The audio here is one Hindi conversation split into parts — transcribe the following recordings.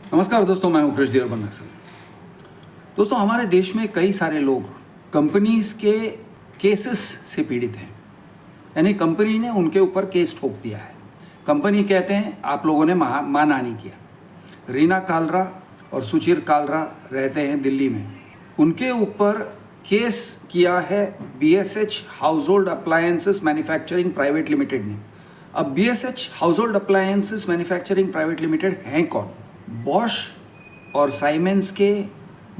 नमस्कार दोस्तों, मैं हूं कृष्ण देव नक्सल। दोस्तों, हमारे देश में कई सारे लोग कंपनीज के केसेस से पीड़ित हैं। यानी कंपनी ने उनके ऊपर केस ठोक दिया है। कंपनी कहते हैं आप लोगों ने मानहानि किया। रीना कालरा और सुचिर कालरा रहते हैं दिल्ली में। उनके ऊपर केस किया है BSH house hold appliances manufacturing private limited ने। अब BSH house hold appliances manufacturing private limited हैं कौन? बॉश और साइमेंस के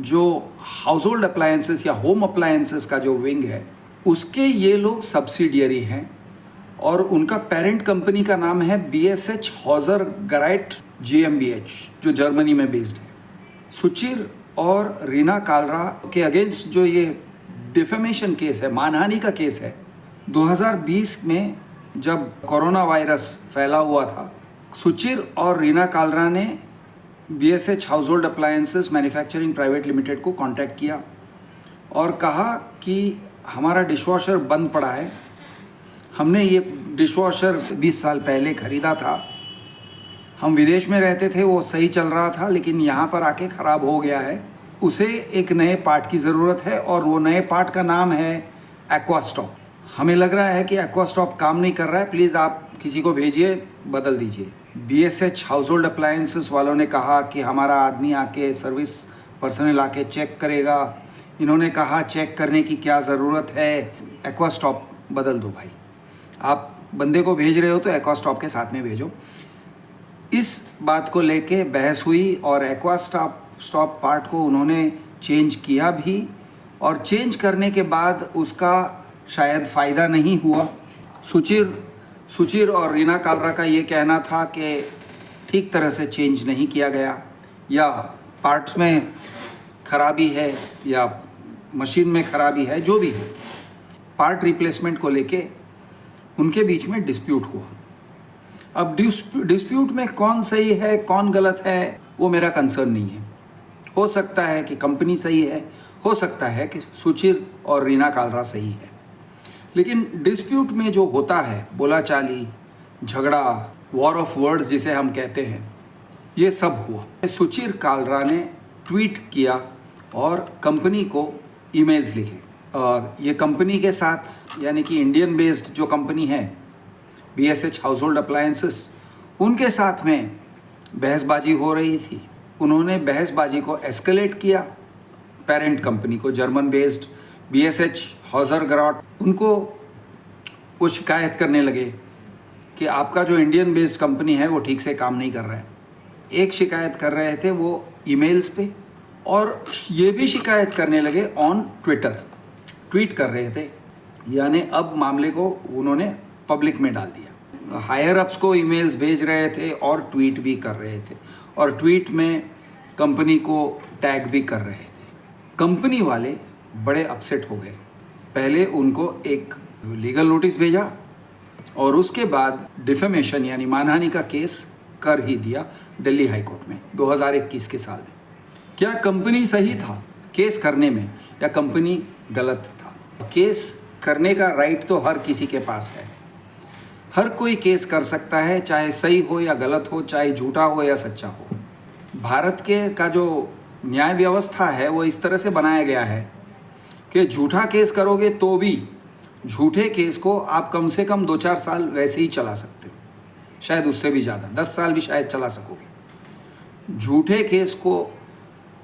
जो हाउस होल्ड अप्लायंसेस या होम अप्लायंसेस का जो विंग है, उसके ये लोग सब्सिडियरी हैं और उनका पेरेंट कंपनी का नाम है BSH हॉजर गराइट GmbH, जो जर्मनी में बेस्ड है। सुचिर और रीना कालरा के अगेंस्ट जो ये डिफेमेशन केस है, मानहानि का केस है, 2020 में जब कोरोना वायरस फैला हुआ था, सुचिर और रीना कालरा ने BSH house hold appliances manufacturing private limited को कांटेक्ट किया और कहा कि हमारा डिशवॉशर बंद पड़ा है। हमने ये डिशवॉशर 20 साल पहले ख़रीदा था। हम विदेश में रहते थे, वो सही चल रहा था, लेकिन यहाँ पर आके ख़राब हो गया है। उसे एक नए पार्ट की ज़रूरत है और वो नए पार्ट का नाम है एक्वास्टॉप। हमें लग रहा है कि एक्वास्टॉप काम नहीं कर रहा है, प्लीज़ आप किसी को भेजिए, बदल दीजिए। BSH हाउस होल्ड अप्लायंसेस वालों ने कहा कि हमारा आदमी आके, सर्विस पर्सनल आके चेक करेगा। इन्होंने कहा चेक करने की क्या ज़रूरत है, एक्वास्टॉप बदल दो भाई। आप बंदे को भेज रहे हो तो एक्वास्टॉप के साथ में भेजो। इस बात को लेके बहस हुई और एक्वास्टॉप पार्ट को उन्होंने चेंज किया भी, और चेंज करने के बाद उसका शायद फ़ायदा नहीं हुआ। सुचिर और रीना कालरा का ये कहना था कि ठीक तरह से चेंज नहीं किया गया, या पार्ट्स में खराबी है या मशीन में खराबी है, जो भी है, पार्ट रिप्लेसमेंट को लेके उनके बीच में डिस्प्यूट हुआ। अब डिस्प्यूट में कौन सही है कौन गलत है वो मेरा कंसर्न नहीं है। हो सकता है कि कंपनी सही है, हो सकता है कि सुचिर और रीना कालरा सही है, लेकिन डिस्प्यूट में जो होता है, बोलाचाली, झगड़ा, वॉर ऑफ वर्ड्स जिसे हम कहते हैं, ये सब हुआ। सुचिर कालरा ने ट्वीट किया और कंपनी को ईमेल्स लिखे। ये कंपनी के साथ, यानी कि इंडियन बेस्ड जो कंपनी है BSH हाउस होल्ड अप्लायंसेस, उनके साथ में बहसबाजी हो रही थी। उन्होंने बहसबाजी को एस्केलेट किया पेरेंट कंपनी को, जर्मन बेस्ड BSH हॉजर गराट, उनको वो शिकायत करने लगे कि आपका जो इंडियन बेस्ड कंपनी है वो ठीक से काम नहीं कर रहा है। एक शिकायत कर रहे थे वो ईमेल्स पे, और ये भी शिकायत करने लगे ऑन ट्विटर, ट्वीट कर रहे थे। यानी अब मामले को उन्होंने पब्लिक में डाल दिया। हायर अप्स को ईमेल्स भेज रहे थे और ट्वीट भी कर रहे थे, और ट्वीट में कंपनी को टैग भी कर रहे थे। कंपनी वाले बड़े अपसेट हो गए। पहले उनको एक लीगल नोटिस भेजा और उसके बाद डिफेमेशन यानी मानहानि का केस कर ही दिया दिल्ली हाई कोर्ट में 2021 के साल में। क्या कंपनी सही था केस करने में, या कंपनी गलत था? केस करने का राइट तो हर किसी के पास है। हर कोई केस कर सकता है, चाहे सही हो या गलत हो, चाहे झूठा हो या सच्चा हो। भारत के का जो न्याय व्यवस्था है वो इस तरह से बनाया गया है कि झूठा केस करोगे तो भी झूठे केस को आप कम से कम 2-4 साल वैसे ही चला सकते हो, शायद उससे भी ज़्यादा, 10 साल भी शायद चला सकोगे। झूठे केस को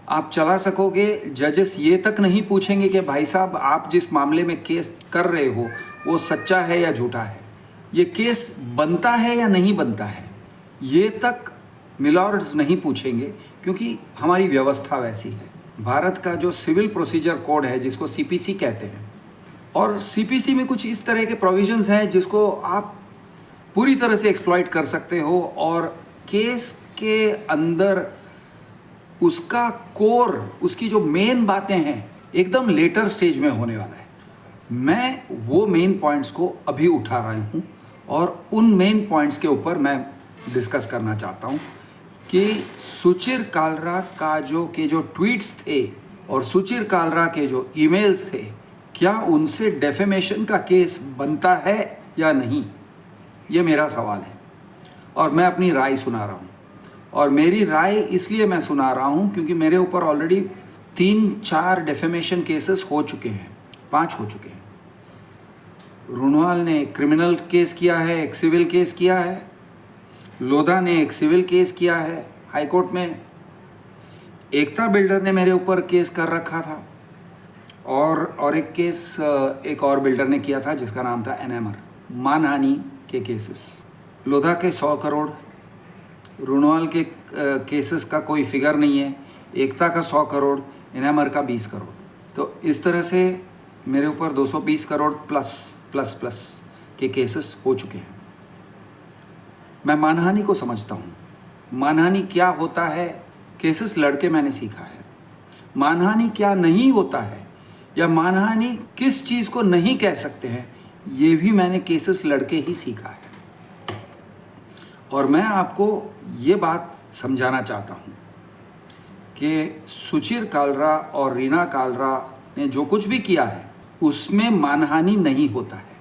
आप चला सकोगे। जजेस ये तक नहीं पूछेंगे कि भाई साहब आप जिस मामले में केस कर रहे हो वो सच्चा है या झूठा है, ये केस बनता है या नहीं बनता है, ये तक मिलॉर्ड्स नहीं पूछेंगे, क्योंकि हमारी व्यवस्था वैसी है। भारत का जो सिविल प्रोसीजर कोड है, जिसको CPC कहते हैं, और CPC में कुछ इस तरह के प्रोविजंस हैं जिसको आप पूरी तरह से एक्सप्लॉइट कर सकते हो, और केस के अंदर उसका कोर, उसकी जो मेन बातें हैं, एकदम लेटर स्टेज में होने वाला है। मैं वो मेन पॉइंट्स को अभी उठा रहा हूँ और उन मेन पॉइंट्स के ऊपर मैं डिस्कस करना चाहता हूँ कि सुचिर कालरा का जो ट्वीट्स थे और सुचिर कालरा के जो ईमेल्स थे, क्या उनसे डेफेमेशन का केस बनता है या नहीं, ये मेरा सवाल है और मैं अपनी राय सुना रहा हूँ। और मेरी राय इसलिए मैं सुना रहा हूँ क्योंकि मेरे ऊपर ऑलरेडी 3-4 डेफेमेशन केसेस हो चुके हैं, 5 हो चुके हैं। रोनवाल ने एक क्रिमिनल केस किया है, एक सिविल केस किया है, लोधा ने एक सिविल केस किया है हाई कोर्ट में, एकता बिल्डर ने मेरे ऊपर केस कर रखा था, और एक केस एक और बिल्डर ने किया था जिसका नाम था एनएमर। मानहानि के केसेस, लोधा के 100 करोड़, रोनवाल के केसेस का कोई फिगर नहीं है, एकता का 100 करोड़, एनएमर का 20 करोड़। तो इस तरह से मेरे ऊपर 220 करोड़ प्लस के केसेस हो चुके हैं। मैं मानहानि को समझता हूँ। मानहानि क्या होता है, केसेस लड़के मैंने सीखा है। मानहानि क्या नहीं होता है, या मानहानि किस चीज़ को नहीं कह सकते हैं, ये भी मैंने केसेस लड़के ही सीखा है। और मैं आपको ये बात समझाना चाहता हूँ कि सुचिर कालरा और रीना कालरा ने जो कुछ भी किया है उसमें मानहानि नहीं होता है,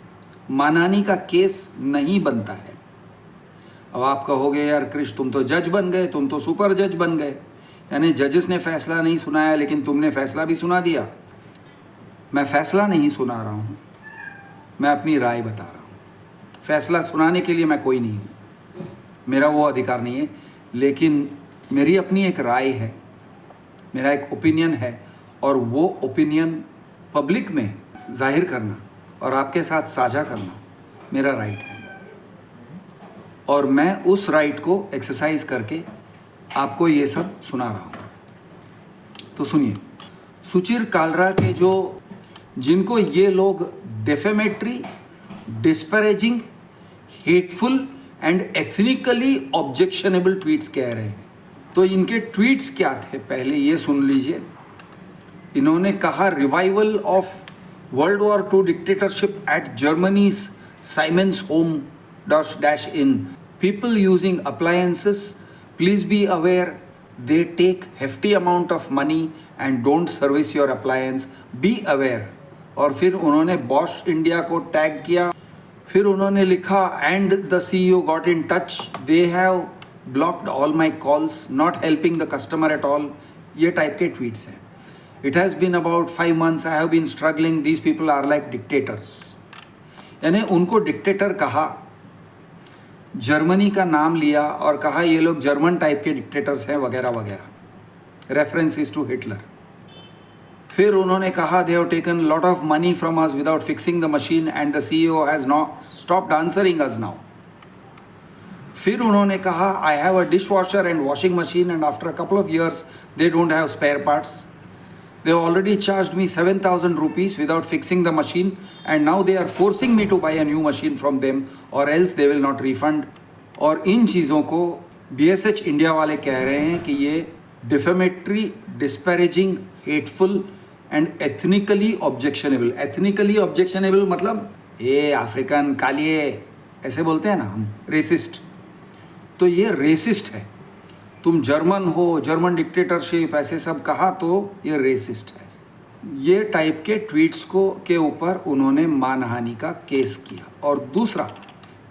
मानहानि का केस नहीं बनता है। अब आप कहोगे यार क्रिश तुम तो जज बन गए, तुम तो सुपर जज बन गए, यानी जजेस ने फैसला नहीं सुनाया लेकिन तुमने फैसला भी सुना दिया। मैं फैसला नहीं सुना रहा हूँ, मैं अपनी राय बता रहा हूँ। फैसला सुनाने के लिए मैं कोई नहीं हूँ, मेरा वो अधिकार नहीं है, लेकिन मेरी अपनी एक राय है, मेरा एक ओपिनियन है, और वो ओपिनियन पब्लिक में जाहिर करना और आपके साथ साझा करना मेरा राइट है। और मैं उस राइट को एक्सरसाइज करके आपको ये सब सुना रहा हूँ। तो सुनिए, सुचिर कालरा के जिनको ये लोग defamatory, disparaging, hateful and ethnically objectionable tweets कह रहे हैं, तो इनके ट्वीट्स क्या थे पहले ये सुन लीजिए। इन्होंने कहा revival of world war II dictatorship at Germany's Siemens home dash in, people using appliances, please be aware they take hefty amount of money and don't service your appliance, be aware। और फिर उन्होंने बॉश इंडिया को टैग किया, फिर उन्होंने लिखा and the CEO got in touch, they have blocked all my calls, not helping the customer at all। ये टाइप के ट्वीट्स हैं। It has been about 5 months I have been struggling, these people are like dictators। यानी उनको डिक्टेटर कहा, जर्मनी का नाम लिया और कहा ये लोग जर्मन टाइप के डिक्टेटर्स हैं वगैरह वगैरह, रेफरेंसेस टू हिटलर। फिर उन्होंने कहा they have taken lot of money from us without fixing the machine and the CEO has not stopped answering us now. फिर उन्होंने कहा I have a dishwasher and washing machine and after a couple of years they don't have spare parts, they already charged me 7,000 rupees without fixing the machine and now they are forcing me to buy a new machine from them or else they will not refund। और इन चीज़ों को BSH इंडिया वाले कह रहे हैं कि ये defamatory, disparaging, hateful and ethnically objectionable. Ethnically objectionable मतलब ये अफ्रीकन कालिए ऐसे बोलते हैं ना हम, रेसिस्ट। तो ये रेसिस्ट है। तुम जर्मन हो, जर्मन डिक्टेटरशिप ऐसे सब कहा तो ये रेसिस्ट है। ये टाइप के ट्वीट्स के ऊपर उन्होंने मानहानि का केस किया। और दूसरा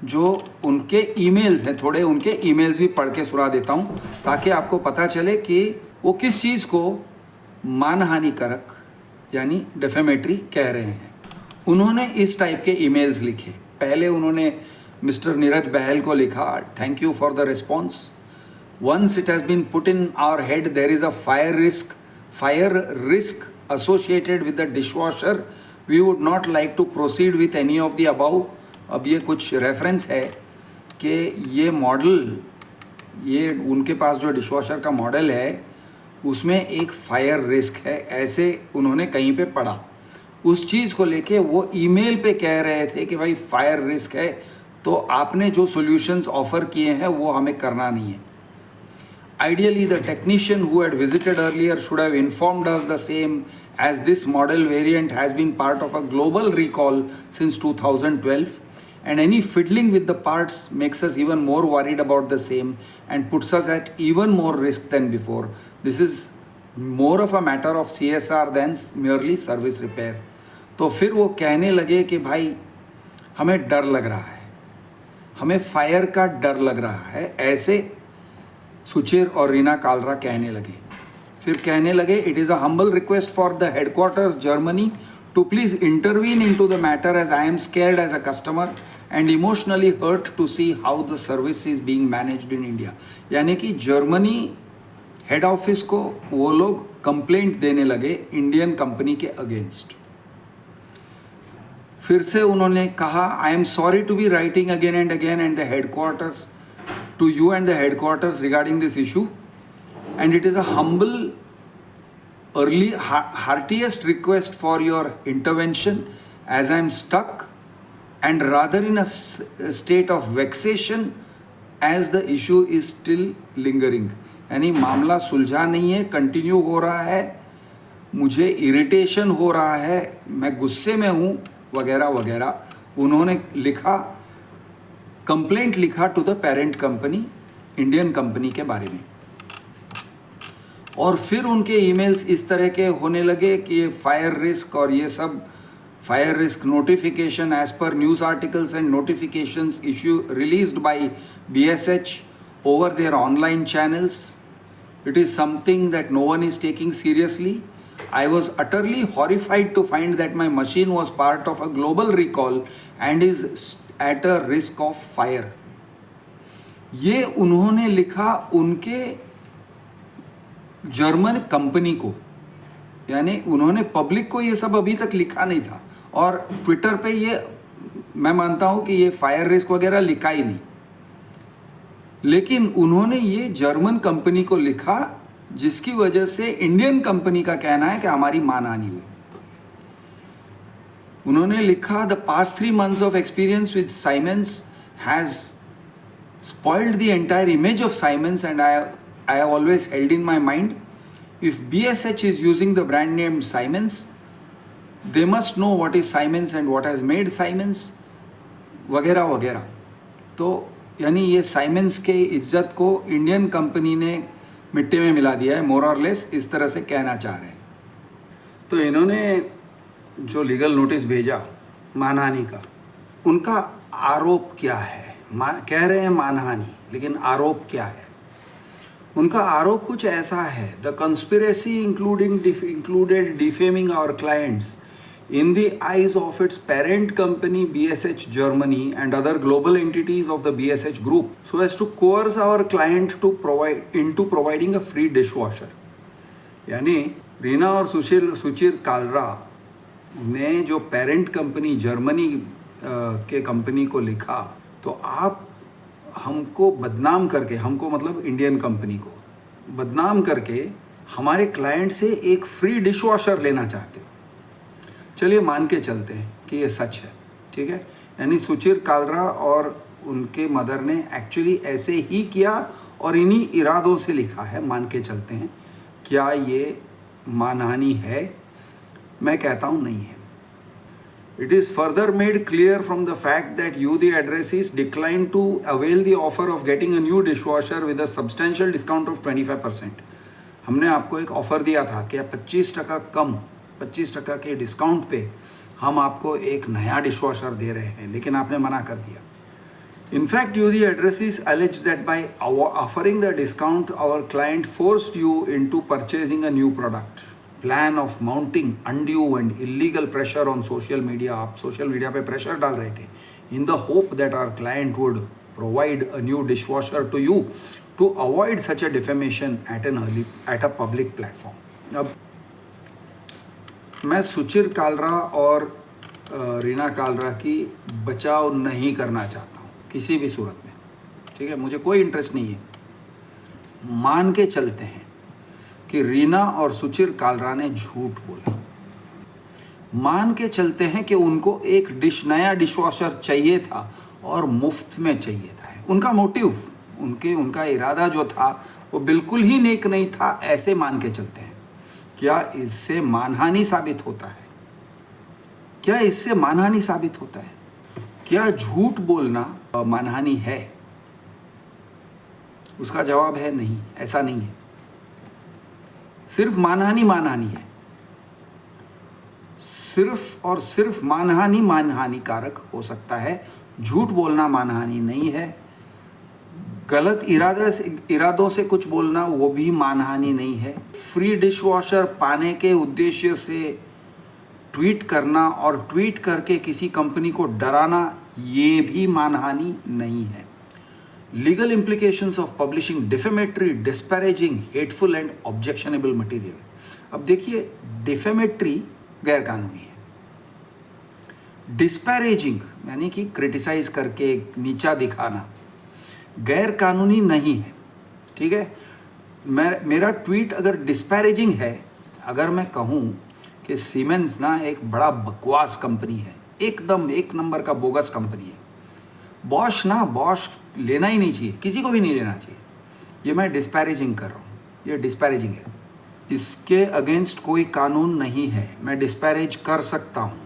जो उनके ईमेल्स हैं, थोड़े उनके ईमेल्स भी पढ़ के सुना देता हूँ ताकि आपको पता चले कि वो किस चीज़ को मानहानिकारक यानी डेफेमेटरी कह रहे हैं। उन्होंने इस टाइप के ईमेल्स लिखे। पहले उन्होंने मिस्टर नीरज बहल को लिखा, thank you for the response. Once it has been put in our head there is a fire risk associated with the dishwasher, we would not like to proceed with any of the above। अब ये कुछ रेफरेंस है कि ये मॉडल, ये उनके पास जो डिशवॉशर का मॉडल है उसमें एक फायर रिस्क है, ऐसे उन्होंने कहीं पे पढ़ा। उस चीज़ को लेके वो ईमेल पे कह रहे थे कि भाई फायर रिस्क है तो आपने जो सॉल्यूशंस ऑफर किए हैं वो हमें करना नहीं है। Ideally, the technician who had visited earlier should have informed us the same, as this model variant has been part of a global recall since 2012, and any fiddling with the parts makes us even more worried about the same and puts us at even more risk than before। This is more of a matter of CSR than merely service repair। तो फिर वो कहने लगे कि भाई हमें डर लग रहा है, हमें फायर का डर लग रहा है, ऐसे सुचिर और रीना कालरा कहने लगे। फिर कहने लगे, it is a humble request for the headquarters Germany to please intervene in to the matter as I am scared as a customer and emotionally hurt to see how the service is being managed in India. यानी कि जर्मनी हेड ऑफिस को वो लोग कंप्लेंट देने लगे इंडियन कंपनी के अगेंस्ट। फिर से उन्होंने कहा, I am sorry to be writing again and the headquarters to you and the headquarters regarding this issue and it is a humble heartiest request for your intervention as I am stuck and rather in a state of vexation as the issue is still lingering। यानी मामला सुलझा नहीं है, कंटिन्यू हो रहा है, मुझे इरिटेशन हो रहा है, मैं गुस्से में हूँ वगैरह वगैरह। उन्होंने लिखा, कंप्लेंट लिखा to the parent company, Indian company के बारे में। और फिर उनके ईमेल्स इस तरह के होने लगे कि फायर रिस्क और ये सब fire risk notification as per news articles and notifications issue released by BSH over their online channels. It is something that no one is taking seriously. I was utterly horrified to find that my machine was part of a global recall and is at a risk of fire। ये उन्होंने लिखा उनके जर्मन कंपनी को, यानी उन्होंने पब्लिक को ये सब अभी तक लिखा नहीं था। और ट्विटर पे ये मैं मानता हूँ कि ये फायर रिस्क वगैरह लिखा ही नहीं, लेकिन उन्होंने ये जर्मन कंपनी को लिखा जिसकी वजह से इंडियन कंपनी का कहना है कि हमारी मानहानि हुई। उन्होंने लिखा, the past 3 months of experience with Siemens has spoiled the entire image of Siemens and I have always held in my mind, if BSH is using the brand name Siemens, they must know what is Siemens and what has made Siemens वगैरह वगैरह। तो यानी ये साइमेंस के इज्जत को इंडियन कंपनी ने मिट्टी में मिला दिया है, मोर और लेस इस तरह से कहना चाह रहे हैं। तो इन्होंने जो लीगल नोटिस भेजा मानहानि का, उनका आरोप क्या है? कह रहे हैं मानहानि, लेकिन आरोप क्या है? उनका आरोप कुछ ऐसा है, the conspiracy included defaming our clients in the eyes of its parent company BSH Germany and other global entities of the BSH group so as to coerce our client to provide into providing a free dishwasher। यानी रीना और सुचिर कालरा ने जो पेरेंट कंपनी जर्मनी के कंपनी को लिखा, तो आप हमको बदनाम करके, हमको मतलब इंडियन कंपनी को बदनाम करके हमारे क्लाइंट से एक फ्री डिशवॉशर लेना चाहते हो। चलिए मान के चलते हैं कि ये सच है, ठीक है। यानी सुचिर कालरा और उनके मदर ने एक्चुअली ऐसे ही किया और इन्हीं इरादों से लिखा है, मान के चलते हैं। क्या ये मानहानि है? मैं कहता हूँ नहीं है। It is further made clear from the fact that you, the addressees, declined to avail the offer of getting a new dishwasher with a substantial discount of 25%। हमने आपको एक ऑफ़र दिया था कि 25% कम, 25% के डिस्काउंट पे हम आपको एक नया डिशवॉशर दे रहे हैं, लेकिन आपने मना कर दिया। In fact, you, the addressees, allege that by offering the discount, our client forced you into purchasing a new product। Plan of mounting undue and illegal pressure on social media, आप सोशल मीडिया पे प्रेशर डाल रहे थे in the hope that our client would provide a new dishwasher to you to avoid such a defamation at a public platform. अब मैं सुचिर कालरा और रीना कालरा की बचाव नहीं करना चाहता हूँ किसी भी सूरत में, ठीक है, मुझे कोई इंटरेस्ट नहीं है। मान के चलते हैं कि रीना और सुचिर कालरा ने झूठ बोला, मान के चलते हैं कि उनको एक नया डिशवॉशर चाहिए था और मुफ्त में चाहिए था। उनका मोटिव, उनका इरादा जो था वो बिल्कुल ही नेक नहीं था, ऐसे मान के चलते हैं। क्या इससे मानहानि साबित होता है? क्या इससे मानहानि साबित होता है? क्या झूठ बोलना मानहानि है? उसका जवाब है नहीं, ऐसा नहीं है। सिर्फ मानहानि है, सिर्फ और सिर्फ मानहानि कारक हो सकता है, झूठ बोलना मानहानि नहीं है। गलत इरादों से कुछ बोलना वो भी मानहानि नहीं है। फ्री डिशवॉशर पाने के उद्देश्य से ट्वीट करना और ट्वीट करके किसी कंपनी को डराना ये भी मानहानि नहीं है। Legal implications of publishing defamatory, disparaging, hateful and objectionable material. अब देखिए, डिफेमेटरी गैर कानूनी है, डिस्पैरेजिंग यानी कि क्रिटिसाइज करके नीचा दिखाना गैर कानूनी नहीं है। ठीक है, मेरा ट्वीट अगर डिस्पैरेजिंग है, अगर मैं कहूँ कि सीमेंस ना एक बड़ा बकवास कंपनी है, एकदम एक नंबर का बोगस कंपनी है, बॉश लेना ही नहीं चाहिए, किसी को भी नहीं लेना चाहिए, ये मैं डिस्पैरेजिंग कर रहा हूँ, ये डिस्पैरेजिंग है। इसके अगेंस्ट कोई कानून नहीं है, मैं डिस्पैरेज कर सकता हूँ,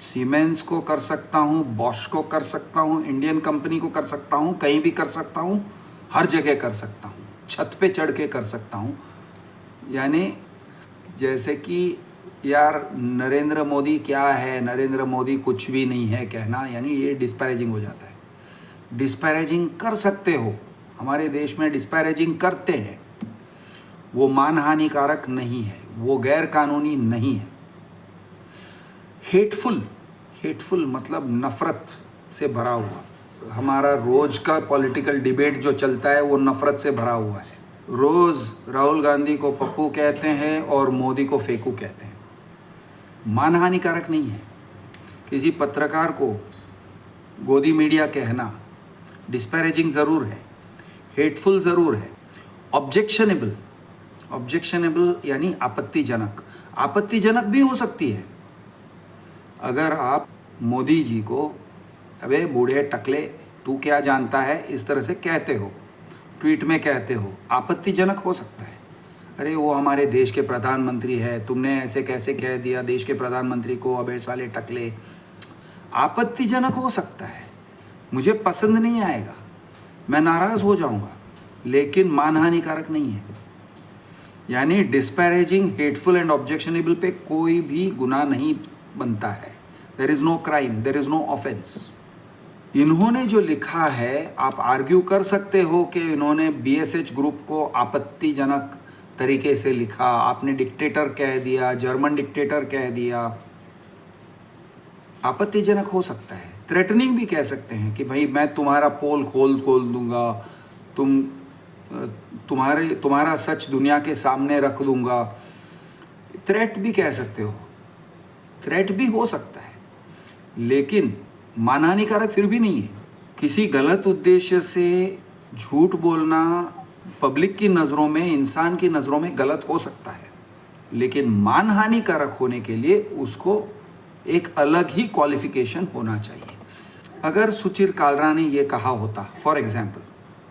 सीमेंस को कर सकता हूँ, बॉश को कर सकता हूँ, इंडियन कंपनी को कर सकता हूँ, कहीं भी कर सकता हूँ, हर जगह कर सकता हूँ, छत पे चढ़ के कर सकता हूँ। यानी जैसे कि यार नरेंद्र मोदी क्या है, नरेंद्र मोदी कुछ भी नहीं है कहना, यानी ये डिस्पैरेजिंग हो जाता है। डिस्पैरेजिंग कर सकते हो, हमारे देश में डिस्पैरेजिंग करते हैं, वो मानहानिकारक नहीं है, वो गैर कानूनी नहीं है। हेटफुल मतलब नफ़रत से भरा हुआ। हमारा रोज का पॉलिटिकल डिबेट जो चलता है वो नफ़रत से भरा हुआ है। रोज़ राहुल गांधी को पप्पू कहते हैं और मोदी को फेंकू कहते हैं। मानहानिकारक नहीं है। किसी पत्रकार को गोदी मीडिया कहना डिस्पैरेजिंग ज़रूर है, हेटफुल ज़रूर है। ऑब्जेक्शनेबल यानी आपत्तिजनक भी हो सकती है। अगर आप मोदी जी को अबे बूढ़े टकले तू क्या जानता है इस तरह से कहते हो, ट्वीट में कहते हो, आपत्तिजनक हो सकता है। अरे वो हमारे देश के प्रधानमंत्री है, तुमने ऐसे कैसे कह दिया देश के प्रधानमंत्री को, अबे साले टकले, आपत्तिजनक हो सकता है, मुझे पसंद नहीं आएगा, मैं नाराज़ हो जाऊंगा, लेकिन मानहानिकारक नहीं है। यानी डिस्पैरेजिंग, हेटफुल एंड ऑब्जेक्शनेबल पे कोई भी गुनाह नहीं बनता है। There is no crime, there is no offence. इन्होंने जो लिखा है, आप आर्ग्यू कर सकते हो कि इन्होंने BSH ग्रुप को आपत्तिजनक तरीके से लिखा, आपने डिक्टेटर कह दिया, जर्मन डिक्टेटर कह दिया, आपत्तिजनक हो सकता है। थ्रेटनिंग भी कह सकते हैं कि भाई मैं तुम्हारा पोल खोल दूंगा, तुम्हारा सच दुनिया के सामने रख दूंगा, थ्रेट भी कह सकते हो, थ्रेट भी हो सकता है, लेकिन मानहानिकारक फिर भी नहीं है। किसी गलत उद्देश्य से झूठ बोलना पब्लिक की नज़रों में, इंसान की नज़रों में गलत हो सकता है, लेकिन मानहानिकारक होने के लिए उसको एक अलग ही क्वालिफिकेशन होना चाहिए। अगर सुचिर कालरा ने ये कहा होता फॉर एग्जाम्पल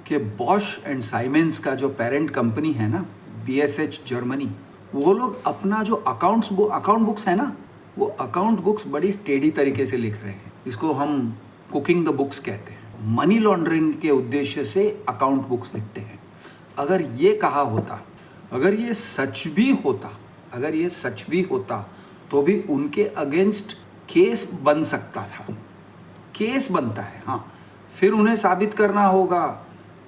कि बॉश एंड साइमेंस का जो पेरेंट कंपनी है ना, BSH जर्मनी, वो लोग अपना जो अकाउंट बुक्स है ना, वो अकाउंट बुक्स बड़ी टेढ़ी तरीके से लिख रहे हैं, इसको हम कुकिंग द बुक्स कहते हैं, मनी लॉन्ड्रिंग के उद्देश्य से अकाउंट बुक्स लिखते हैं। अगर ये कहा होता, अगर ये सच भी होता तो भी उनके अगेंस्ट केस बन सकता था, केस बनता है। हाँ, फिर उन्हें साबित करना होगा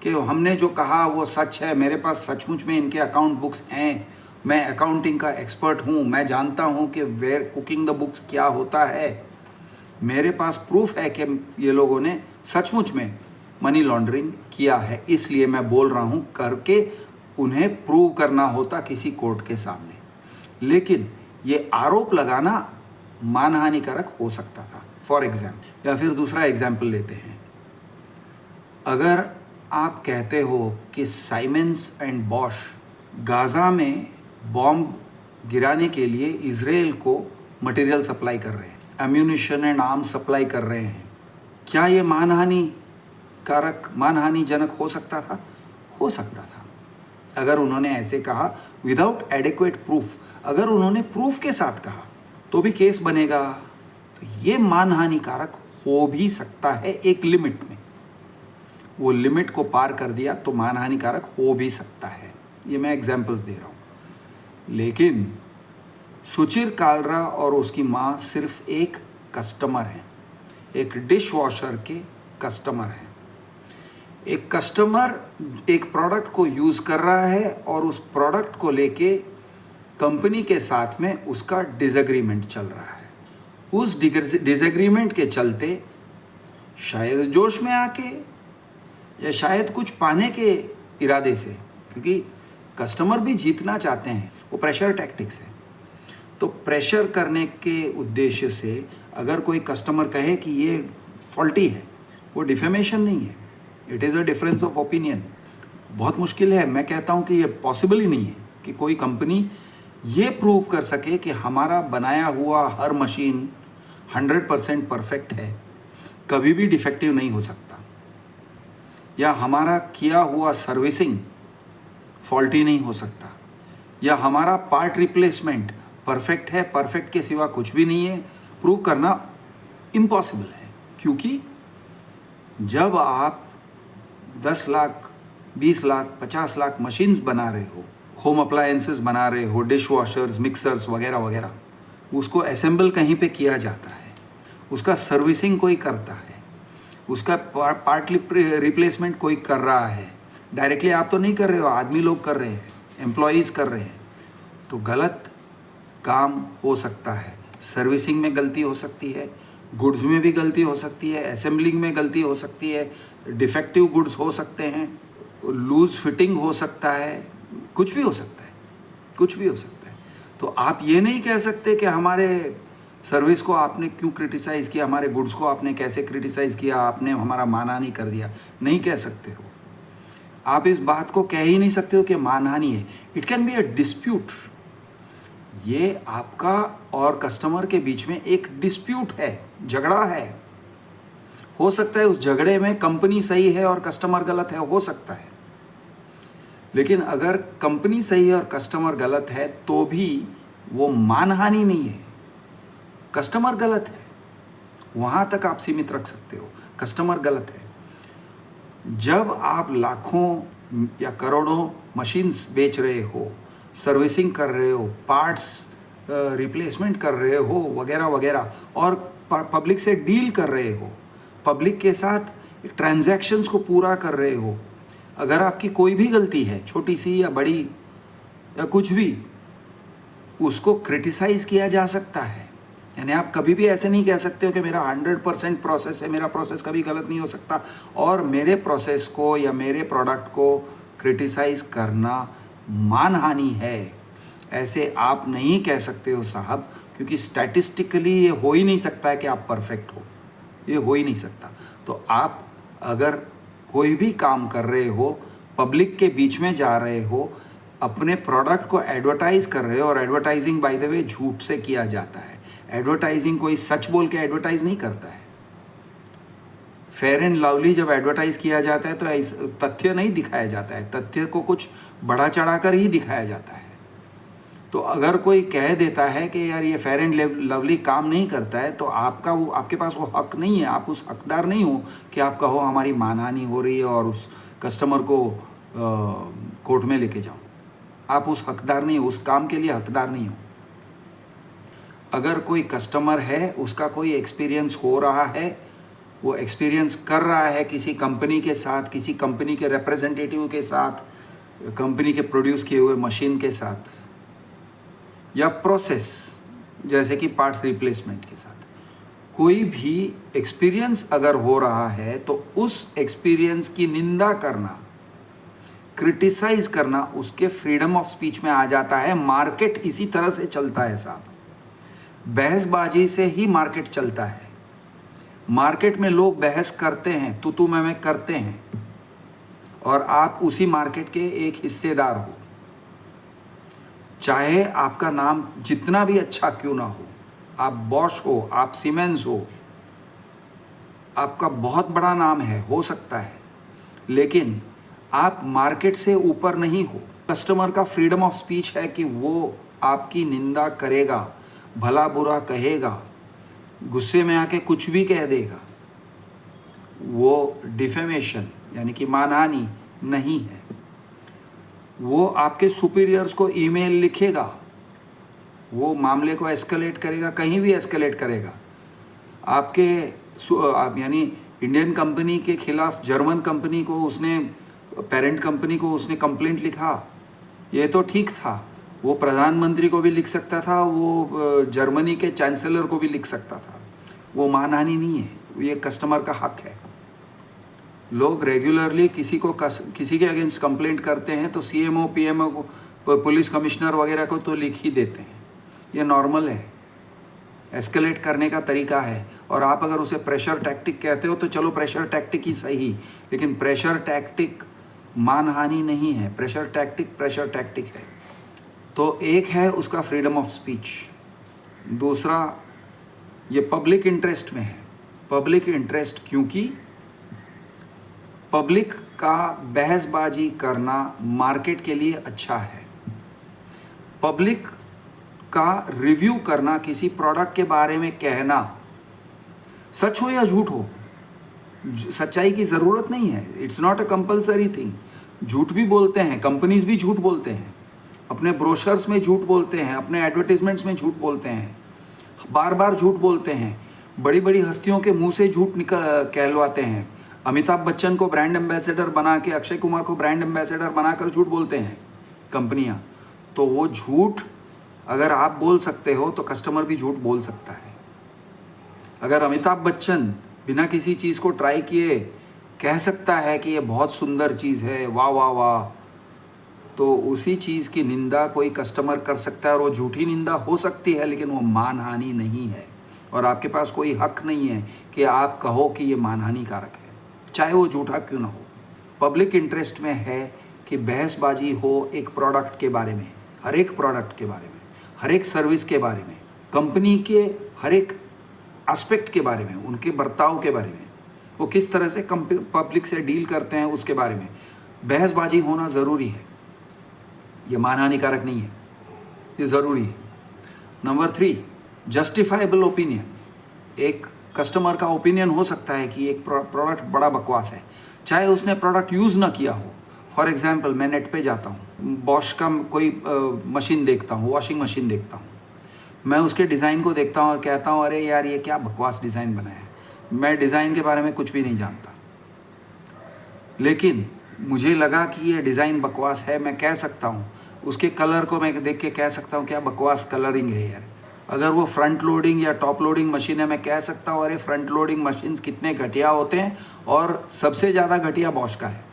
कि हमने जो कहा वो सच है, मेरे पास सचमुच में इनके अकाउंट बुक्स हैं, मैं अकाउंटिंग का एक्सपर्ट हूँ, मैं जानता हूँ कि वेयर कुकिंग द बुक्स क्या होता है, मेरे पास प्रूफ है कि ये लोगों ने सचमुच में मनी लॉन्ड्रिंग किया है, इसलिए मैं बोल रहा हूँ करके उन्हें प्रूव करना होता किसी कोर्ट के सामने। लेकिन ये आरोप लगाना मानहानिकारक हो सकता था, फॉर एग्जाम्पल। या फिर दूसरा एग्जाम्पल लेते हैं, अगर आप कहते हो कि साइमेंस एंड बॉश गाज़ा में बॉम्ब गिराने के लिए इजराइल को मटेरियल सप्लाई कर रहे हैं, एम्यूनिशन एंड आर्म सप्लाई कर रहे हैं, क्या ये मानहानिजनक हो सकता था? हो सकता था, अगर उन्होंने ऐसे कहा विदाउट एडिक्वेट प्रूफ। अगर उन्होंने प्रूफ के साथ कहा तो भी केस बनेगा, तो ये मानहानिकारक हो भी सकता है एक लिमिट में। वो लिमिट को पार कर दिया तो मानहानिकारक हो भी सकता है। ये मैं एग्जाम्पल्स दे रहा हूँ। लेकिन सुचिर कालरा और उसकी माँ सिर्फ एक कस्टमर हैं, एक डिश वॉशर के कस्टमर हैं। एक कस्टमर एक प्रोडक्ट को यूज़ कर रहा है और उस प्रोडक्ट को लेके कंपनी के साथ में उसका डिसएग्रीमेंट चल रहा है। उस डिसएग्रीमेंट के चलते शायद जोश में आके या शायद कुछ पाने के इरादे से, क्योंकि कस्टमर भी जीतना चाहते हैं, वो प्रेशर टैक्टिक्स है। तो प्रेशर करने के उद्देश्य से अगर कोई कस्टमर कहे कि ये फॉल्टी है, वो डिफेमेशन नहीं है, it is a difference of opinion. बहुत मुश्किल है, मैं कहता हूँ कि ये पॉसिबल ही नहीं है कि कोई कंपनी ये प्रूव कर सके कि हमारा बनाया हुआ हर मशीन 100% परफेक्ट है, कभी भी डिफेक्टिव नहीं हो सकता, या हमारा किया हुआ सर्विसिंग फॉल्टी नहीं हो सकता, या हमारा पार्ट रिप्लेसमेंट परफेक्ट है, परफेक्ट के सिवा कुछ भी नहीं है, प्रूव करना इम्पॉसिबल है। क्योंकि जब आप 10 लाख, 20 लाख, 50 लाख मशीन्स बना रहे हो, होम अप्लायंसेस बना रहे हो, डिश वॉशर्स, मिक्सर्स वगैरह वगैरह, उसको असेंबल कहीं पे किया जाता है, उसका सर्विसिंग कोई करता है, उसका पार्ट रिप्लेसमेंट कोई कर रहा है। डायरेक्टली आप तो नहीं कर रहे हो, आदमी लोग कर रहे हैं, एम्प्लॉयज़ कर रहे हैं। तो गलत काम हो सकता है, सर्विसिंग में गलती हो सकती है, गुड्स में भी गलती हो सकती है, असेंबलिंग में गलती हो सकती है, डिफेक्टिव गुड्स हो सकते हैं, लूज फिटिंग हो सकता है, कुछ भी हो सकता है, कुछ भी हो सकता है। तो आप ये नहीं कह सकते कि हमारे सर्विस को आपने क्यों क्रिटिसाइज़ किया, हमारे गुड्स को आपने कैसे क्रिटिसाइज़ किया, आपने हमारा मानहानि कर दिया, नहीं कह सकते हो। आप इस बात को कह ही नहीं सकते हो कि मानहानि है। It can be a dispute, ये आपका और कस्टमर के बीच में एक डिस्प्यूट है, झगड़ा है। हो सकता है उस झगड़े में कंपनी सही है और कस्टमर गलत है, हो सकता है। लेकिन अगर कंपनी सही है और कस्टमर गलत है तो भी वो मानहानि नहीं है, कस्टमर गलत है, वहाँ तक आप सीमित रख सकते हो, कस्टमर गलत है। जब आप लाखों या करोड़ों मशीन्स बेच रहे हो, सर्विसिंग कर रहे हो, पार्ट्स रिप्लेसमेंट कर रहे हो वगैरह वगैरह, और पब्लिक से डील कर रहे हो, पब्लिक के साथ ट्रांजैक्शंस को पूरा कर रहे हो, अगर आपकी कोई भी गलती है, छोटी सी या बड़ी या कुछ भी, उसको क्रिटिसाइज़ किया जा सकता है। यानी आप कभी भी ऐसे नहीं कह सकते हो कि मेरा 100% प्रोसेस है, मेरा प्रोसेस कभी गलत नहीं हो सकता, और मेरे प्रोसेस को या मेरे प्रोडक्ट को क्रिटिसाइज़ करना मानहानि है, ऐसे आप नहीं कह सकते हो साहब, क्योंकि स्टैटिस्टिकली ये हो ही नहीं सकता है कि आप परफेक्ट हो, ये हो ही नहीं सकता। तो आप अगर कोई भी काम कर रहे हो, पब्लिक के बीच में जा रहे हो, अपने प्रोडक्ट को एडवर्टाइज़ कर रहे हो, और एडवर्टाइजिंग बाय द वे झूठ से किया जाता है, एडवर्टाइजिंग कोई सच बोल के एडवर्टाइज नहीं करता है। फेयर एंड लवली जब एडवर्टाइज किया जाता है तो तथ्य नहीं दिखाया जाता है, तथ्य को कुछ बढ़ा चढ़ा कर ही दिखाया जाता है। तो अगर कोई कह देता है कि यार ये फेयर एंड लवली काम नहीं करता है, तो आपके पास वो हक नहीं है, आप उस हकदार नहीं हो कि आप कहो हमारी मानहानि हो रही है और उस कस्टमर को कोर्ट में लेके जाओ। आप उस हकदार नहीं हो, उस काम के लिए हकदार नहीं हो। अगर कोई कस्टमर है, उसका कोई एक्सपीरियंस हो रहा है, वो एक्सपीरियंस कर रहा है किसी कंपनी के साथ, किसी कंपनी के रिप्रेजेंटेटिव के साथ, कंपनी के प्रोड्यूस किए हुए मशीन के साथ, या प्रोसेस जैसे कि पार्ट्स रिप्लेसमेंट के साथ, कोई भी एक्सपीरियंस अगर हो रहा है, तो उस एक्सपीरियंस की निंदा करना, क्रिटिसाइज करना उसके फ्रीडम ऑफ स्पीच में आ जाता है। मार्केट इसी तरह से चलता है साहब, बहसबाजी से ही मार्केट चलता है। मार्केट में लोग बहस करते हैं, तू मैं करते हैं, और आप उसी मार्केट के एक हिस्सेदार हो। चाहे आपका नाम जितना भी अच्छा क्यों ना हो, आप बॉश हो, आप सीमेंस हो, आपका बहुत बड़ा नाम है, हो सकता है, लेकिन आप मार्केट से ऊपर नहीं हो। कस्टमर का फ्रीडम ऑफ स्पीच है कि वो आपकी निंदा करेगा, भला बुरा कहेगा, गुस्से में आके कुछ भी कह देगा। वो डिफेमेशन यानी कि मानहानि नहीं है। वो आपके सुपीरियर्स को ईमेल लिखेगा, वो मामले को एस्केलेट करेगा, कहीं भी एस्केलेट करेगा। यानी इंडियन कंपनी के खिलाफ जर्मन कंपनी को उसने, पेरेंट कंपनी को उसने कंप्लेंट लिखा, ये तो ठीक था। वो प्रधानमंत्री को भी लिख सकता था, वो जर्मनी के चांसलर को भी लिख सकता था। वो मानहानि नहीं है, ये कस्टमर का हक है। लोग रेगुलरली किसी के अगेंस्ट कंप्लेंट करते हैं तो सीएमओ, पीएमओ को, पुलिस कमिश्नर वगैरह को तो लिख ही देते हैं। ये नॉर्मल है, एस्केलेट करने का तरीका है। और आप अगर उसे प्रेशर टैक्टिक कहते हो तो चलो प्रेशर टैक्टिक ही सही, लेकिन प्रेशर टैक्टिक मानहानि नहीं है। प्रेशर टैक्टिक है। तो एक है उसका फ्रीडम ऑफ स्पीच, दूसरा ये पब्लिक इंटरेस्ट में है। पब्लिक इंटरेस्ट क्योंकि पब्लिक का बहसबाजी करना मार्केट के लिए अच्छा है। पब्लिक का रिव्यू करना, किसी प्रोडक्ट के बारे में कहना, सच हो या झूठ हो, सच्चाई की ज़रूरत नहीं है। It's not a compulsory thing. झूठ भी बोलते हैं, कंपनीज भी झूठ बोलते हैं, अपने ब्रोशर्स में झूठ बोलते हैं, अपने एडवर्टीजमेंट्स में झूठ बोलते हैं, बार बार झूठ बोलते हैं, बड़ी बड़ी हस्तियों के मुंह से झूठ कहलवाते हैं। अमिताभ बच्चन को ब्रांड एम्बेसडर बना के, अक्षय कुमार को ब्रांड एम्बेसडर बनाकर झूठ बोलते हैं कंपनियां। तो वो झूठ अगर आप बोल सकते हो तो कस्टमर भी झूठ बोल सकता है। अगर अमिताभ बच्चन बिना किसी चीज़ को ट्राई किए कह सकता है कि ये बहुत सुंदर चीज़ है, वाह वाह वाह, तो उसी चीज़ की निंदा कोई कस्टमर कर सकता है और वो झूठी निंदा हो सकती है, लेकिन वो मानहानि नहीं है। और आपके पास कोई हक नहीं है कि आप कहो कि ये मानहानिकारक है, चाहे वो झूठा क्यों ना हो। पब्लिक इंटरेस्ट में है कि बहसबाजी हो एक प्रोडक्ट के बारे में, हर एक प्रोडक्ट के बारे में, हर एक सर्विस के बारे में, कंपनी के हर एक एस्पेक्ट के बारे में, उनके बर्ताव के बारे में, वो किस तरह से पब्लिक से डील करते हैं उसके बारे में बहसबाजी होना ज़रूरी है। ये मानहानिकारक नहीं है, ये ज़रूरी है। Number 3, justifiable opinion. एक कस्टमर का ओपिनियन हो सकता है कि एक प्रोडक्ट बड़ा बकवास है, चाहे उसने प्रोडक्ट यूज़ ना किया हो। फॉर एग्जांपल, मैं नेट पे जाता हूँ, बॉश का कोई मशीन देखता हूँ, वॉशिंग मशीन देखता हूँ, मैं उसके डिज़ाइन को देखता हूँ और कहता हूँ अरे यार ये क्या बकवास डिज़ाइन बनाया है। मैं डिज़ाइन के बारे में कुछ भी नहीं जानता, लेकिन मुझे लगा कि ये डिज़ाइन बकवास है। मैं कह सकता हूँ, उसके कलर को मैं देख के कह सकता हूँ क्या बकवास कलरिंग है यार। अगर वो फ्रंट लोडिंग या टॉप लोडिंग मशीन है, मैं कह सकता हूँ अरे फ्रंट लोडिंग मशीन्स कितने घटिया होते हैं और सबसे ज़्यादा घटिया बॉश का है।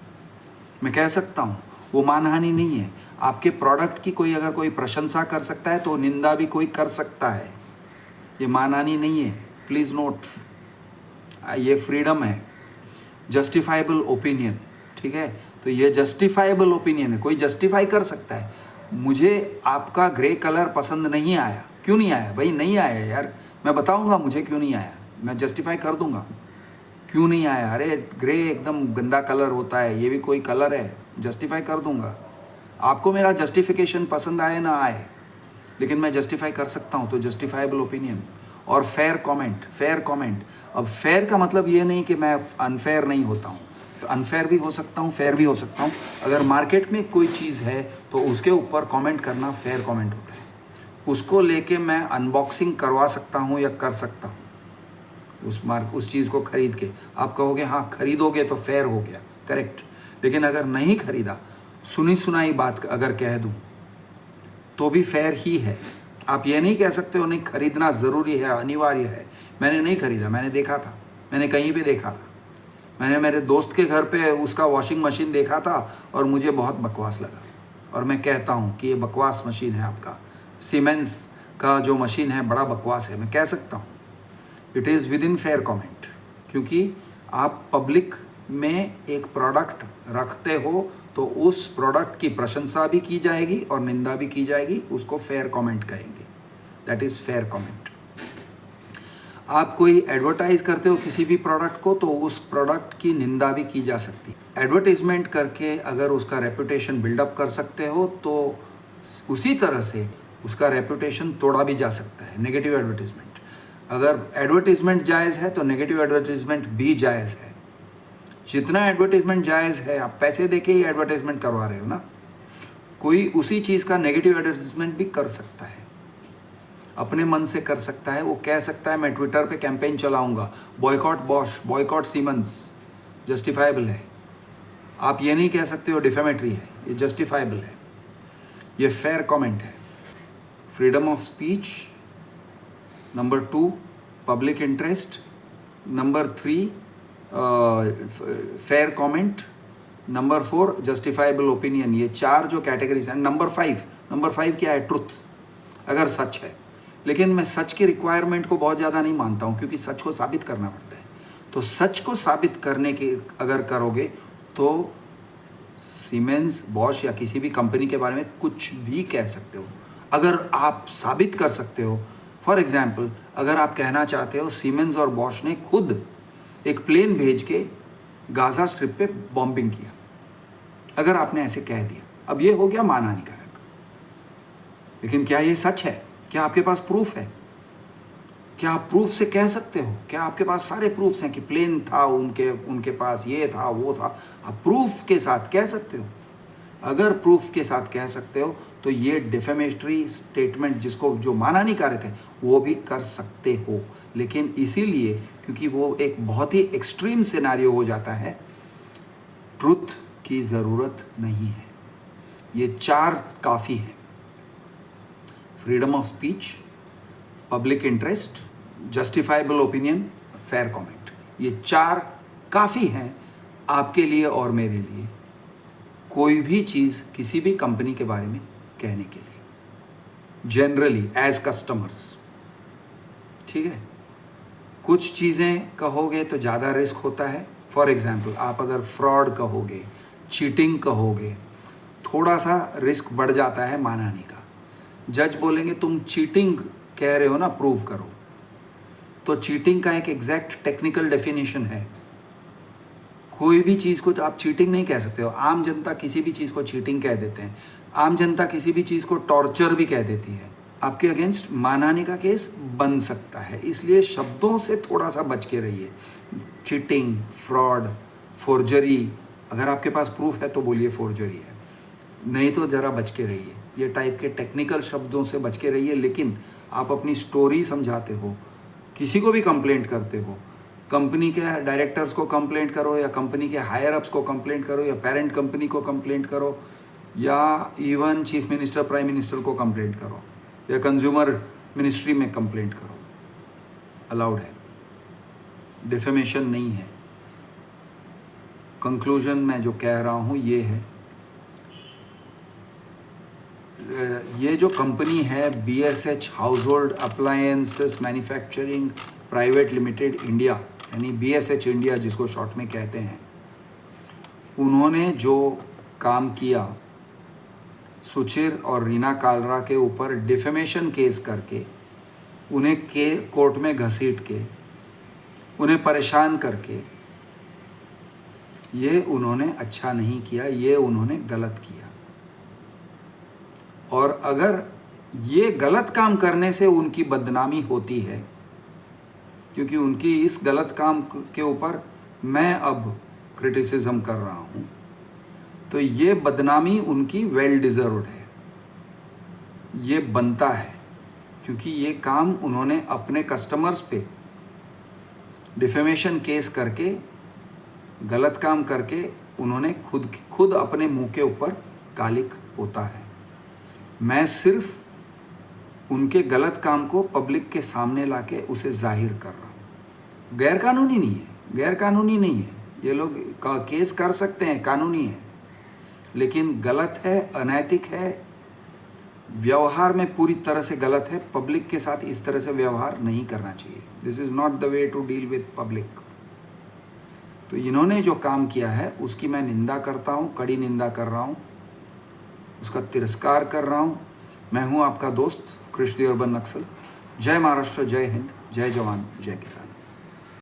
मैं कह सकता हूँ, वो मानहानि नहीं है। आपके प्रोडक्ट की कोई अगर कोई प्रशंसा कर सकता है तो निंदा भी कोई कर सकता है, ये मानहानि नहीं है। प्लीज़ नोट, ये फ्रीडम है। जस्टिफाइबल ओपिनियन, ठीक है, तो ये जस्टिफाइबल ओपिनियन है, कोई जस्टिफाई कर सकता है। मुझे आपका ग्रे कलर पसंद नहीं आया, क्यों नहीं आया भाई? नहीं आया यार, मैं बताऊंगा मुझे क्यों नहीं आया, मैं जस्टिफाई कर दूंगा क्यों नहीं आया। अरे ग्रे एकदम गंदा कलर होता है, ये भी कोई कलर है, जस्टिफाई कर दूंगा। आपको मेरा जस्टिफिकेशन पसंद आए ना आए, लेकिन मैं जस्टिफाई कर सकता हूँ। तो जस्टिफाइबल ओपिनियन और फेयर कमेंट। फेयर कमेंट, अब फेयर का मतलब ये नहीं कि मैं अनफेयर नहीं होता हूँ, अनफेयर भी हो सकता हूँ, फेयर भी हो सकता हूँ। अगर मार्केट में कोई चीज़ है तो उसके ऊपर कमेंट करना फेयर कमेंट होता है। उसको लेके मैं अनबॉक्सिंग करवा सकता हूँ या कर सकता हूँ उस चीज़ को खरीद के। आप कहोगे हाँ खरीदोगे तो फेयर हो गया, करेक्ट। लेकिन अगर नहीं खरीदा, सुनी सुनाई बात अगर कह दूँ तो भी फेयर ही है। आप ये नहीं कह सकते हो नहीं खरीदना ज़रूरी है, अनिवार्य है। मैंने नहीं खरीदा, मैंने देखा था, मैंने कहीं पे देखा था, मैंने मेरे दोस्त के घर पे उसका वॉशिंग मशीन देखा था और मुझे बहुत बकवास लगा, और मैं कहता हूँ कि ये बकवास मशीन है आपका, सीमेंस का जो मशीन है बड़ा बकवास है, मैं कह सकता हूँ। It is with in fair comment, क्योंकि आप पब्लिक में एक प्रोडक्ट रखते हो तो उस प्रोडक्ट की प्रशंसा भी की जाएगी और निंदा भी की जाएगी, उसको फेयर कमेंट कहेंगे। That is fair comment. आप कोई एडवर्टाइज करते हो किसी भी प्रोडक्ट को तो उस प्रोडक्ट की निंदा भी की जा सकती है। एडवर्टाइजमेंट करके अगर उसका रेपुटेशन बिल्डअप कर सकते हो तो उसी तरह से उसका रेपुटेशन तोड़ा भी जा सकता है। नेगेटिव एडवर्टाइजमेंट, अगर एडवर्टाइजमेंट जायज़ है तो नेगेटिव एडवर्टाइजमेंट भी जायज़ है। जितना एडवर्टाइजमेंट जायज़ है, आप पैसे देके ही एडवर्टाइजमेंट करवा रहे हो ना, कोई उसी चीज़ का नेगेटिव एडवर्टाइजमेंट भी कर सकता है। अपने मन से कर सकता है। वो कह सकता है मैं ट्विटर पे कैंपेन चलाऊंगा, boycott Bosch, boycott siemens, justifiable है। आप ये नहीं कह सकते हो डिफेमेटरी है, ये जस्टिफाइबल है, ये फेयर कमेंट है। Freedom of speech, number 2 public interest, number 3 fair comment, number 4 justifiable opinion. ये 4 जो कैटेगरीज हैं। नंबर 5 क्या है? ट्रुथ, अगर सच है। लेकिन मैं सच की रिक्वायरमेंट को बहुत ज़्यादा नहीं मानता हूँ, क्योंकि सच को साबित करना पड़ता है। तो सच को साबित करने के अगर करोगे तो सीमेंस, बॉश या किसी भी कंपनी के बारे में कुछ भी कह सकते हो, अगर आप साबित कर सकते हो। फॉर एग्जाम्पल, अगर आप कहना चाहते हो सीमेंस और बॉश ने खुद एक प्लेन भेज के गाजा स्ट्रिप पे बॉम्बिंग किया, अगर आपने ऐसे कह दिया, अब ये हो गया मानहानिकारक। लेकिन क्या ये सच है? क्या आपके पास प्रूफ है? क्या आप प्रूफ से कह सकते हो? क्या आपके पास सारे प्रूफ्स हैं कि प्लेन था, उनके पास ये था, वो था? आप प्रूफ के साथ कह सकते हो। अगर प्रूफ के साथ कह सकते हो तो ये डिफेमेटरी स्टेटमेंट, जिसको जो मानहानिकारक है, वो भी कर सकते हो। लेकिन इसीलिए क्योंकि वो एक बहुत ही एक्सट्रीम सिनेरियो हो जाता है, ट्रुथ की ज़रूरत नहीं है। ये 4 काफ़ी है। Freedom of speech, public interest, justifiable opinion, fair comment, ये 4 काफ़ी हैं आपके लिए और मेरे लिए कोई भी चीज़ किसी भी कंपनी के बारे में कहने के लिए, जनरली एज कस्टमर्स। ठीक है, कुछ चीज़ें कहोगे तो ज़्यादा रिस्क होता है। फॉर एग्जाम्पल, आप अगर फ्रॉड कहोगे, चीटिंग कहोगे, थोड़ा सा रिस्क बढ़ जाता है मानहानि का। जज बोलेंगे तुम चीटिंग कह रहे हो ना, प्रूव करो। तो चीटिंग का एक एग्जैक्ट टेक्निकल डेफिनेशन है। कोई भी चीज़ को तो आप चीटिंग नहीं कह सकते हो। आम जनता किसी भी चीज़ को चीटिंग कह देते हैं। आम जनता किसी भी चीज़ को टॉर्चर भी कह देती है। आपके अगेंस्ट मानहानि का केस बन सकता है। इसलिए शब्दों से थोड़ा सा बच के रहिए। चीटिंग, फ्रॉड, फोर्जरी, अगर आपके पास प्रूफ है तो बोलिए फोर्जरी है, नहीं तो ज़रा बच के रहिए। ये टाइप के टेक्निकल शब्दों से बच के रहिए। लेकिन आप अपनी स्टोरी समझाते हो, किसी को भी कंप्लेंट करते हो, कंपनी के डायरेक्टर्स को कंप्लेंट करो, या कंपनी के हायर अप्स को कंप्लेंट करो, या पेरेंट कंपनी को कंप्लेंट करो, या even chief minister, prime minister को कंप्लेंट करो, या कंज्यूमर मिनिस्ट्री में कंप्लेंट करो, अलाउड है, डिफेमेशन नहीं है। कंक्लूजन मैं जो कह रहा हूँ ये है, ये जो कंपनी है BSH house hold appliances manufacturing private limited India, यानी BSH इंडिया जिसको शॉर्ट में कहते हैं, उन्होंने जो काम किया सुचिर और रीना कालरा के ऊपर डिफेमेशन केस करके, उन्हें कोर्ट में घसीट के, उन्हें परेशान करके, ये उन्होंने अच्छा नहीं किया, ये उन्होंने गलत किया। और अगर ये गलत काम करने से उनकी बदनामी होती है, क्योंकि उनकी इस गलत काम के ऊपर मैं अब क्रिटिसिज्म कर रहा हूँ, तो ये बदनामी उनकी वेल डिज़र्व्ड है, ये बनता है। क्योंकि ये काम उन्होंने अपने कस्टमर्स पे डिफेमेशन केस करके, गलत काम करके, उन्होंने खुद अपने मुंह के ऊपर कालिक पोता है। मैं सिर्फ उनके गलत काम को पब्लिक के सामने लाके उसे जाहिर कर रहा हूँ। गैरकानूनी नहीं है, गैरकानूनी नहीं है, ये लोग केस कर सकते हैं, कानूनी है, लेकिन गलत है, अनैतिक है, व्यवहार में पूरी तरह से गलत है। पब्लिक के साथ इस तरह से व्यवहार नहीं करना चाहिए। This is not the way to deal with public. तो इन्होंने जो काम किया है उसकी मैं निंदा करता हूँ, कड़ी निंदा कर रहा हूँ, उसका तिरस्कार कर रहा हूँ। मैं हूँ आपका दोस्त कृष्णदेव अर्बन नक्सल। जय महाराष्ट्र, जय हिंद, जय जवान, जय किसान।